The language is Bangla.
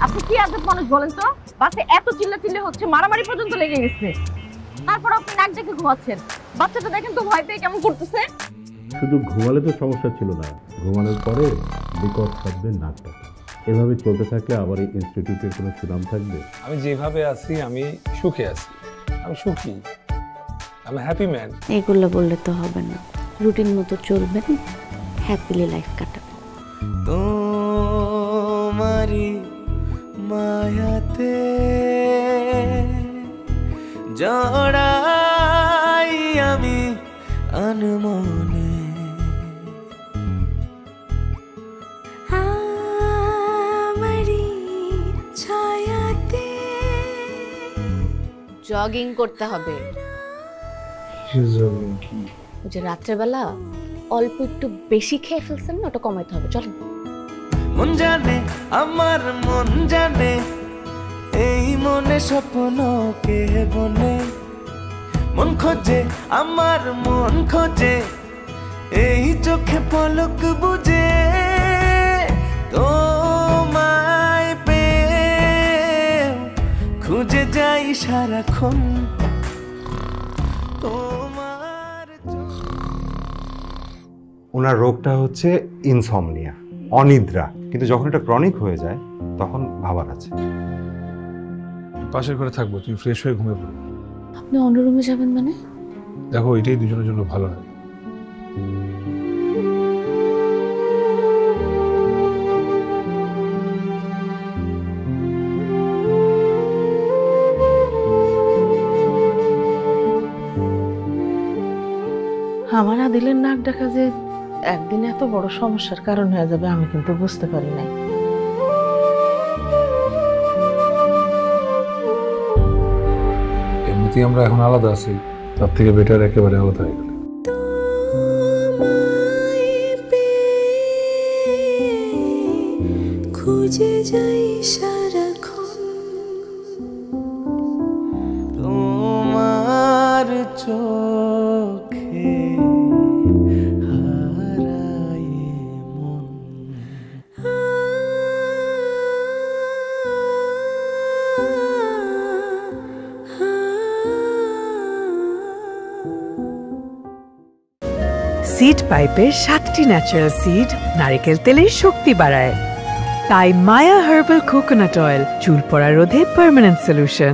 আপনি কি আজব মানুষ বলেন তো? বাসে এত চিল্লাচিল্লি হচ্ছে, মারামারি পর্যন্ত লেগে গেছে, তারপর আপনি নাক ডেকে ঘুমাচ্ছেন। বাচ্চাটা দেখেন তো ভয় পেয়ে কেমন করতেছে। শুধু ঘুমালে তো সমস্যা ছিল না, ঘুমানোর পরে বিকট শব্দের নাক ডাকা। এভাবে চলতে থাকলে আবার এই ইনস্টিটিউটের কোনো সুনাম থাকবে? আমি যেভাবে আছি আমি সুখে আছি, আমি সুখী, আমি হ্যাপি ম্যান। এগুলো বললে তো হবে না, রুটিন মতো চলবেন, হ্যাপিলি লাইফ কাটাবেন। তোমারি মায়াতে জড়াই আমি আনমনে, জগিং করতে হবে। ওই যে রাত্রেবেলা অল্প একটু বেশি খেয়ে ফেলছেন না, ওটা কমাইতে হবে। চলেন। মন জানে আমার মন জানে, এই মনে স্বপ্ন কে বনে, মন খোঁজে আমার মন খোঁজে, এই চোখে পলক বুঝে, তোমায় পেয়ে খুঁজে যাই সারাক্ষণ তোমার। ওনার রোগটা হচ্ছে ইনসমনিয়া, অনিদ্রা, কিন্তু যখন এটা ক্রনিক হয়ে যায় তখন ভাবার আছে। পাশের ঘরে থাকবো, তুমি ফ্রেশ হয়ে ঘুমিয়ে পড়ো। আপনি অন্য রুমে যাবেন মানে? দেখো এটাই দুজনের জন্য ভালো হয়। আমার আদিলের নাক ডাকা যে একদিন এত বড় সমস্যার কারণ হয়ে যাবে আমি কিন্তু বুঝতে পারি নাই। এমনিতেই আমরা এখন আলাদা আছি, তার থেকে বেটার একেবারে আলাদা হয়ে গেল। খুঁজে যাই সারাক্ষণ তোমার চোখে হারাই মন। সিড পাইপের 7টি ন্যাচারাল সিড নারকেল তেলের শক্তি বাড়ায়, তাই মায়া হার্বাল কোকোনাট অয়েল চুল পড়া রোধে পার্মানেন্ট সলিউশন।